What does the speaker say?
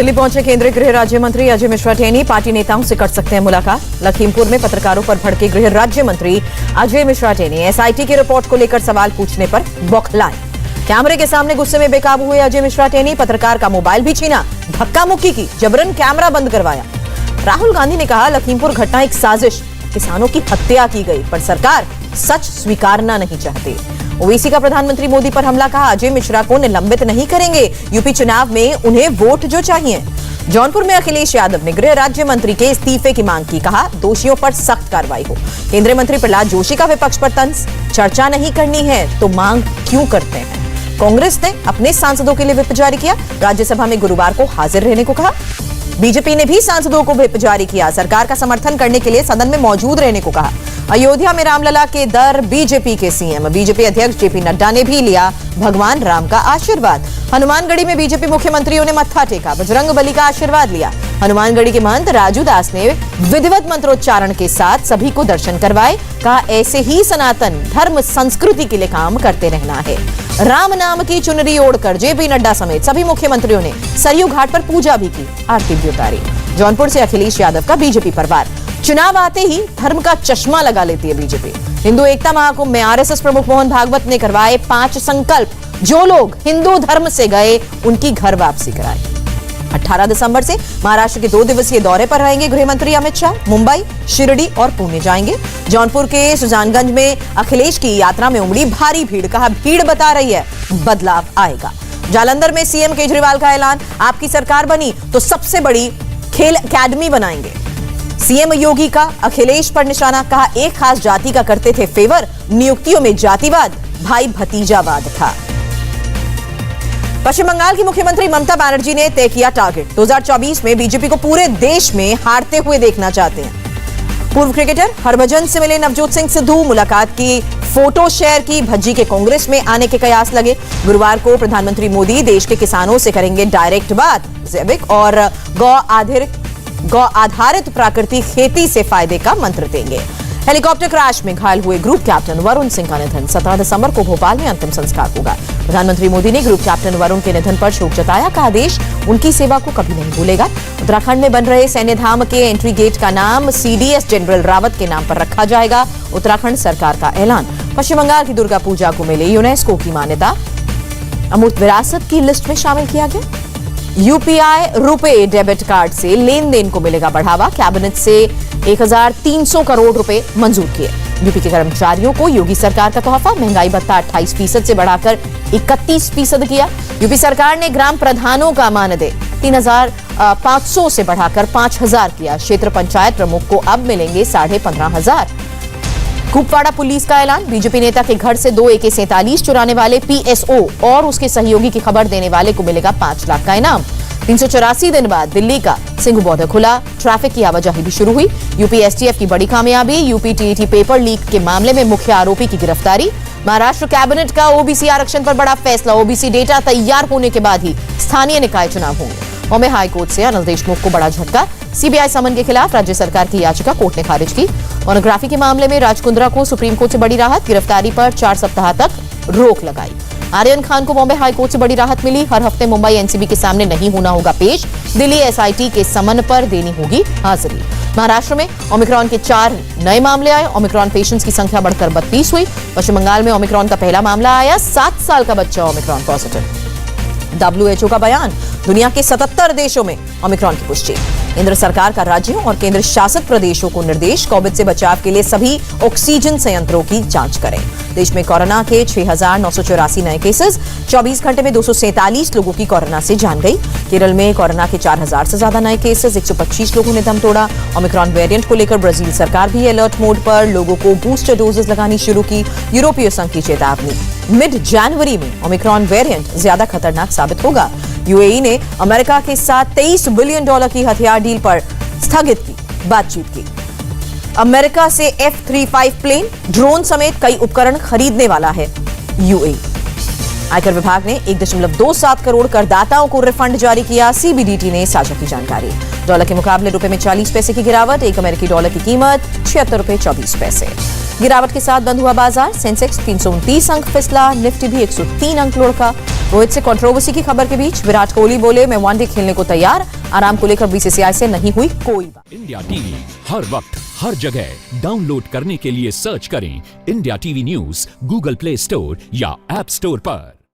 दिल्ली पहुंचे केंद्रीय गृह राज्य मंत्री अजय मिश्रा टेनी। पार्टी नेताओं से कर सकते हैं मुलाकात। लखीमपुर में पत्रकारों पर भड़के गृह राज्य मंत्री अजय मिश्रा टेनी एसआईटी की रिपोर्ट को लेकर सवाल पूछने पर बौखलाए। कैमरे के सामने गुस्से में बेकाबू हुए अजय मिश्रा टेनी। पत्रकार का मोबाइल भी छीना, धक्का मुक्की की, जबरन कैमरा बंद करवाया। राहुल गांधी ने कहा लखीमपुर घटना एक साजिश, किसानों की हत्या की गई, पर सरकार सच स्वीकारना नहीं चाहती। ओवैसी का प्रधानमंत्री मोदी पर हमला, कहा अजय मिश्रा को निलंबित नहीं करेंगे, यूपी चुनाव में उन्हें वोट जो चाहिए। जौनपुर में अखिलेश यादव ने गृह राज्य मंत्री के इस्तीफे की मांग की, कहा दोषियों पर सख्त कार्रवाई हो। केंद्रीय मंत्री प्रहलाद जोशी का विपक्ष पर तंज, चर्चा नहीं करनी है तो मांग क्यों करते हैं। कांग्रेस ने अपने सांसदों के लिए व्हिप जारी किया, राज्यसभा में गुरुवार को हाजिर रहने को कहा। बीजेपी ने भी सांसदों को व्हिप जारी किया, सरकार का समर्थन करने के लिए सदन में मौजूद रहने को कहा। अयोध्या में रामलला के दर बीजेपी के सीएम, बीजेपी अध्यक्ष जेपी नड्डा ने भी लिया भगवान राम का आशीर्वाद। हनुमानगढ़ी में बीजेपी मुख्यमंत्रियों ने मत्था टेका, बजरंग बली का आशीर्वाद लिया। हनुमानगढ़ी के महंत राजू दास ने विधिवत मंत्रोच्चारण के साथ सभी को दर्शन करवाए, कहा ऐसे ही सनातन धर्म संस्कृति के लिए काम करते रहना है। राम नाम की चुनरी ओढ़कर जेपी नड्डा समेत सभी मुख्यमंत्रियों ने सरयू घाट पर पूजा भी की, आरती भी उतारी। जौनपुर से अखिलेश यादव का बीजेपी परिवार, चुनाव आते ही धर्म का चश्मा लगा लेती है बीजेपी। हिंदू एकता महाकुंभ में आरएसएस प्रमुख मोहन भागवत ने करवाए 5 संकल्प, जो लोग हिंदू धर्म से गए उनकी घर वापसी कराई। 18 दिसंबर से महाराष्ट्र के 2 दिवसीय दौरे पर रहेंगे गृह मंत्री अमित शाह। मुंबई, शिरडी और पुणे जाएंगे। जौनपुर के सुजानगंज में अखिलेश की यात्रा में उमड़ी भारी भीड़, कहा भीड़ बता रही है बदलाव आएगा। जालंधर में सीएम केजरीवाल का ऐलान, आपकी सरकार बनी तो सबसे बड़ी खेल अकादमी बनाएंगे। सीएम योगी का अखिलेश पर निशाना, कहा एक खास जाति का करते थे फेवर, नियुक्तियों में जातिवाद, भाई भतीजावाद था। पश्चिम बंगाल की मुख्यमंत्री ममता बनर्जी ने तय किया टारगेट, 2024 में बीजेपी को पूरे देश में हारते हुए देखना चाहते हैं। पूर्व क्रिकेटर हरभजन से मिले नवजोत सिंह सिद्धू, मुलाकात की फोटो शेयर की, भज्जी के कांग्रेस में आने के कयास लगे। गुरुवार को प्रधानमंत्री मोदी देश के किसानों से करेंगे डायरेक्ट बात, जैविक और गौ आधारित प्राकृतिक खेती से फायदे का मंत्र देंगे। हेलीकॉप्टर क्रैश में घायल हुए ग्रुप कैप्टन वरुण सिंह का निधन, 17 दिसंबर को भोपाल में अंतिम संस्कार होगा। प्रधानमंत्री मोदी ने ग्रुप कैप्टन वरुण के निधन पर शोक जताया, कहा देश उनकी सेवा को कभी नहीं भूलेगा। उत्तराखंड में बन रहे सैन्य धाम के एंट्री गेट का नाम सीडीएस जनरल रावत के नाम पर रखा जाएगा, उत्तराखंड सरकार का ऐलान। पश्चिम बंगाल की दुर्गा पूजा को मिले यूनेस्को की मान्यता, अमूर्त विरासत की लिस्ट में शामिल किया गया। यूपीआई रुपे डेबिट कार्ड से लेन देन को मिलेगा बढ़ावा, कैबिनेट से 1300 करोड़ रुपए मंजूर किए। यूपी के कर्मचारियों को योगी सरकार का तोहफा, महंगाई भत्ता 28% से बढ़ाकर 31% किया। यूपी सरकार ने ग्राम प्रधानों का मानदेय 3500 से बढ़ाकर 5000 किया। क्षेत्र पंचायत प्रमुख को अब मिलेंगे 15,500। कुपवाड़ा पुलिस का ऐलान, बीजेपी नेता के घर से 2 AK-47 चुराने वाले पीएसओ और उसके सहयोगी की खबर देने वाले को मिलेगा 5 लाख का इनाम। 384 दिन बाद दिल्ली का सिंघू बॉर्डर खुला, ट्रैफिक की आवाजाही भी शुरू हुई। यूपी एसटीएफ की बड़ी कामयाबी, यूपी टीईटी पेपर लीक के मामले में मुख्य आरोपी की गिरफ्तारी। महाराष्ट्र कैबिनेट का ओबीसी आरक्षण पर बड़ा फैसला, ओबीसी डेटा तैयार होने के बाद ही स्थानीय निकाय चुनाव होंगे। बॉम्बे हाईकोर्ट से अनिल देशमुख को बड़ा झटका, सीबीआई समन के खिलाफ राज्य सरकार की याचिका कोर्ट ने खारिज की। पोर्नोग्राफी के मामले में राज कुंद्रा को सुप्रीम कोर्ट से बड़ी राहत, गिरफ्तारी पर 4 सप्ताह तक रोक लगाई। आर्यन खान को बॉम्बे हाईकोर्ट से बड़ी राहत मिली, हर हफ्ते मुंबई एनसीबी के सामने नहीं होना होगा पेश, दिल्ली एसआईटी के समन पर देनी होगी हाजिरी। महाराष्ट्र में ओमिक्रॉन के 4 नए मामले आए, ओमिक्रॉन पेशेंट्स की संख्या बढ़कर 32 हुई। पश्चिम बंगाल में ओमिक्रॉन का पहला मामला आया, 7 साल का बच्चा ओमिक्रॉन पॉजिटिव। WHO का बयान, दुनिया के 77 देशों में ओमिक्रॉन की पुष्टि। केंद्र सरकार का राज्यों और केंद्र शासित प्रदेशों को निर्देश, कोविड से बचाव के लिए सभी ऑक्सीजन संयंत्रों की जांच करें। देश में कोरोना के 6,984 नए केसेस, 24 घंटे में 247 लोगों की कोरोना से जान गई। केरल में कोरोना के 4000 से ज्यादा नए केसेस, 125 लोगों ने दम तोड़ा। ओमिक्रॉन वेरिएंट को लेकर ब्राजील सरकार भी अलर्ट मोड पर, लोगों को बूस्टर डोजेस लगानी शुरू की। यूरोपीय संघ की चेतावनी, मिड जनवरी में ओमिक्रॉन वेरिएंट ज्यादा खतरनाक साबित होगा। यूएई ने अमेरिका के साथ $23 बिलियन की हथियार डील पर स्थगित की बातचीत की। अमेरिका से F-35 प्लेन, ड्रोन समेत कई उपकरण खरीदने वाला है यूएई। आयकर विभाग ने 1.27 करोड़ करदाताओं को रिफंड जारी किया, सीबीडीटी ने साझा की जानकारी। डॉलर के मुकाबले रुपए में 40 पैसे की गिरावट, 1 अमेरिकी डॉलर की कीमत 76 रुपए 24 पैसे। गिरावट के साथ बंद हुआ बाजार, सेंसेक्स 329 अंक फिसला, निफ्टी भी 103 अंक लुढ़का। रोहित से कंट्रोवर्सी की खबर के बीच विराट कोहली बोले, मैं वनडे खेलने को तैयार, आराम को लेकर बीसीसीआई से नहीं हुई कोई बात। इंडिया टीवी हर वक्त हर जगह डाउनलोड करने के लिए सर्च करें India TV news Google play store या ऐप स्टोर पर।